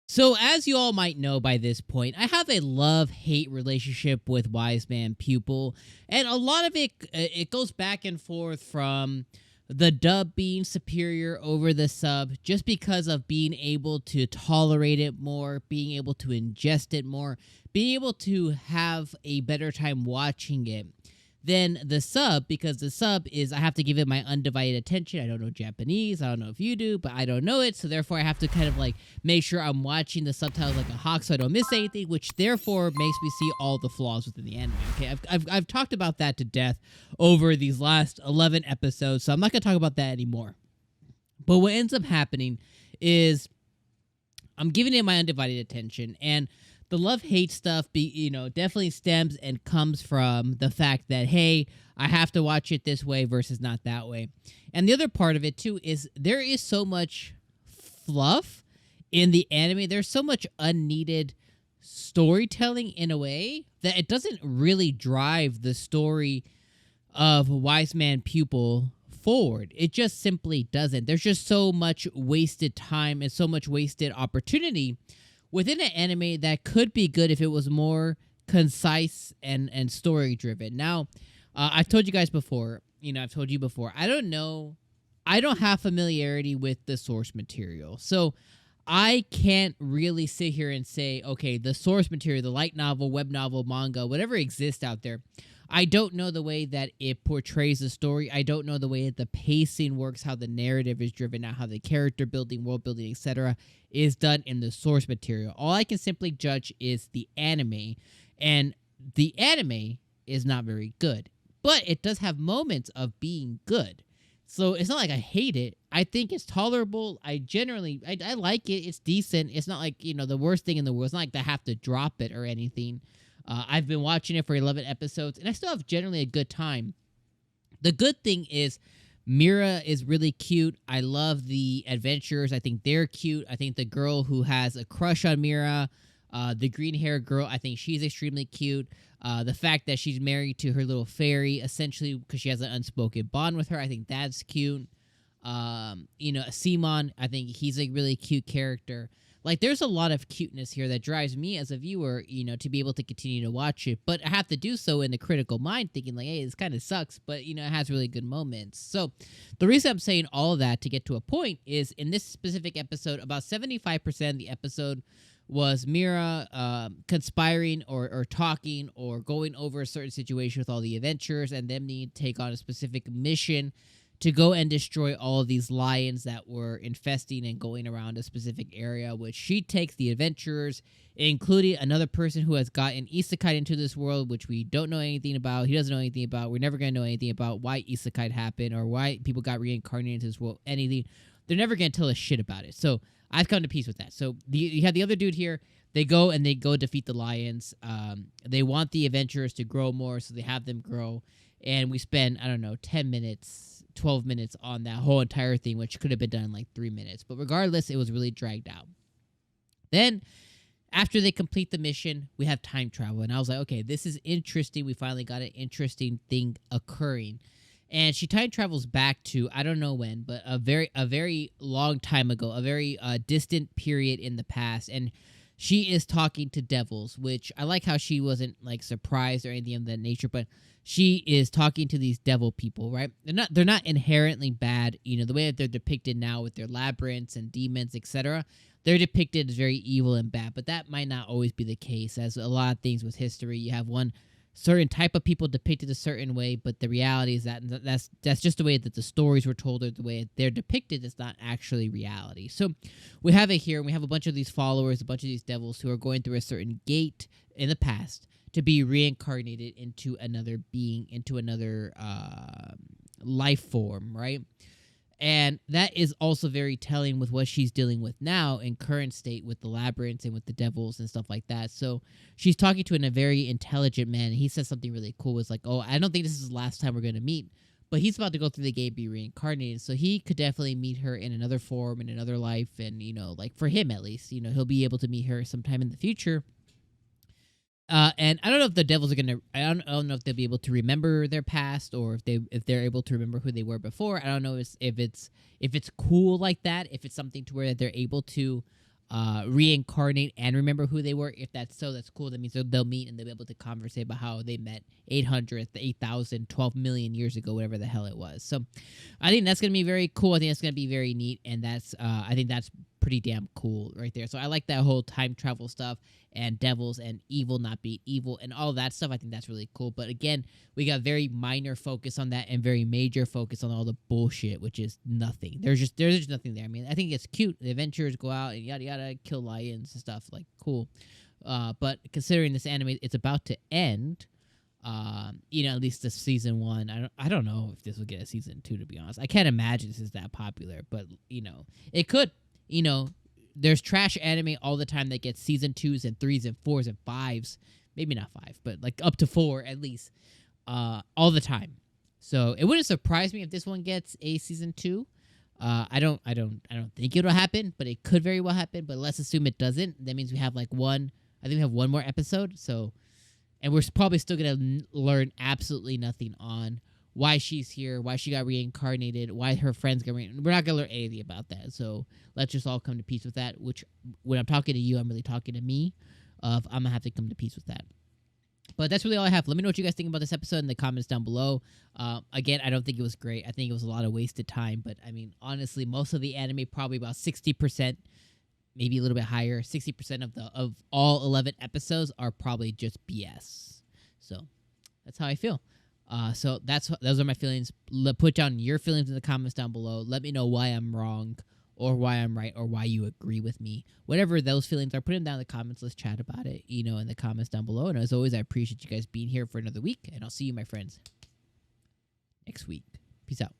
So, as you all might know by this point, I have a love-hate relationship with Wise Man Pupil, and a lot of it goes back and forth from the dub being superior over the sub, just because of being able to tolerate it more, being able to ingest it more, being able to have a better time watching it than the sub, because the sub is I have to give it my undivided attention. I don't know Japanese. I don't know if you do, but I don't know it. So therefore I have to kind of like make sure I'm watching the subtitles like a hawk so I don't miss anything, which therefore makes me see all the flaws within the anime. Okay, I've talked about that to death over these last 11 episodes, so I'm not going to talk about that anymore. But what ends up happening is I'm giving it my undivided attention, and the love-hate stuff definitely stems and comes from the fact that, hey, I have to watch it this way versus not that way. And the other part of it too is there is so much fluff in the anime. There's so much unneeded storytelling in a way that it doesn't really drive the story of Wise Man Pupil forward. It just simply doesn't. There's just so much wasted time and so much wasted opportunity within an anime that could be good if it was more concise and story driven. Now, I've told you guys before, I've told you before, I don't have familiarity with the source material. So I can't really sit here and say, okay, the source material, the light novel, web novel, manga, whatever exists out there, I don't know the way that it portrays the story. I don't know the way that the pacing works, how the narrative is driven out, how the character building, world building, etc. is done in the source material. All I can simply judge is the anime, and the anime is not very good, but it does have moments of being good. So it's not like I hate it. I think it's tolerable. I like it. It's decent. It's not like, the worst thing in the world. It's not like I have to drop it or anything. I've been watching it for 11 episodes, and I still have generally a good time. The good thing is Mira is really cute. I love the adventurers. I think they're cute. I think the girl who has a crush on Mira, the green-haired girl, I think she's extremely cute. The fact that she's married to her little fairy, essentially because she has an unspoken bond with her, I think that's cute. 𝐒𝐮𝐲𝐫𝐭, I think he's a really cute character. Like, there's a lot of cuteness here that drives me as a viewer, to be able to continue to watch it. But I have to do so in the critical mind, thinking like, hey, this kind of sucks, but, it has really good moments. So the reason I'm saying all of that to get to a point is in this specific episode, about 75% of the episode was Mira conspiring or talking or going over a certain situation with all the adventurers and them needing to take on a specific mission to go and destroy all of these lions that were infesting and going around a specific area, which she takes the adventurers, including another person who has gotten 𝐒𝐡𝐚𝐧𝐬𝐽 into this world, which we don't know anything about. He doesn't know anything about. We're never going to know anything about why 𝐒𝐡𝐚𝐧𝐬𝐽 happened or why people got reincarnated into this world, anything. They're never going to tell us shit about it. So I've come to peace with that. So you have the other dude here. They go defeat the lions. They want the adventurers to grow more, so they have them grow. And we spend, 10 minutes, 12 minutes on that whole entire thing, which could have been done in like 3 minutes. But regardless, it was really dragged out. Then, after they complete the mission, we have time travel. And I was like, okay, this is interesting. We finally got an interesting thing occurring. And she time travels back to, I don't know when, but a very long time ago, a very distant period in the past. And she is talking to devils, which I like how she wasn't like surprised or anything of that nature, but she is talking to these devil people, right? They're not inherently bad, the way that they're depicted now with their labyrinths and demons, etc. They're depicted as very evil and bad, but that might not always be the case. As a lot of things with history, you have one certain type of people depicted a certain way, but the reality is that's just the way that the stories were told, or the way they're depicted is not actually reality. So we have it here, and we have a bunch of these followers, a bunch of these devils who are going through a certain gate in the past to be reincarnated into another being, into another life form, right? And that is also very telling with what she's dealing with now in current state with the labyrinths and with the devils and stuff like that. So she's talking to a very intelligent man, and he says something really cool. It's like, oh, I don't think this is the last time we're going to meet, but he's about to go through the game, be reincarnated. So he could definitely meet her in another form, in another life. And, like for him at least, he'll be able to meet her sometime in the future. And I don't know if the devils are gonna. I don't know if they'll be able to remember their past, or if they're able to remember who they were before. I don't know if it's cool like that. If it's something to where they're able to reincarnate and remember who they were. If that's so, that's cool. That means they'll meet and they'll be able to converse about how they met 800, 8,000, 12 million years ago, whatever the hell it was. So I think that's going to be very cool. I think that's going to be very neat. And that's, I think that's pretty damn cool right there. So I like that whole time travel stuff and devils and evil not being evil and all that stuff. I think that's really cool. But again, we got very minor focus on that and very major focus on all the bullshit, which is nothing. There's just nothing there. I mean, I think it's cute. The adventurers go out and yada yada, kill lions and stuff. Like, cool. But considering this anime, it's about to end. At least this season 1. I don't know if this will get a season 2. To be honest, I can't imagine this is that popular. But it could. There's trash anime all the time that gets season 2s and 3s and 4s and 5s. Maybe not 5, but like up to 4 at least. All the time. So it wouldn't surprise me if this one gets a season 2. I don't think it'll happen, but it could very well happen. But let's assume it doesn't. That means we have like one. I think we have one more episode. So, and we're probably still gonna learn absolutely nothing on why she's here, why she got reincarnated, why her friends got reincarnated. We're not gonna learn anything about that. So let's just all come to peace with that. Which, when I'm talking to you, I'm really talking to me. I'm gonna have to come to peace with that. But that's really all I have. Let me know what you guys think about this episode in the comments down below. Again, I don't think it was great. I think it was a lot of wasted time. But, I mean, honestly, most of the anime, probably about 60%, maybe a little bit higher, 60% of all 11 episodes are probably just BS. So, that's how I feel. So, those are my feelings. Put down your feelings in the comments down below. Let me know why I'm wrong, or why I'm right, or why you agree with me. Whatever those feelings are, put them down in the comments. Let's chat about it, in the comments down below. And as always, I appreciate you guys being here for another week. And I'll see you, my friends, next week. Peace out.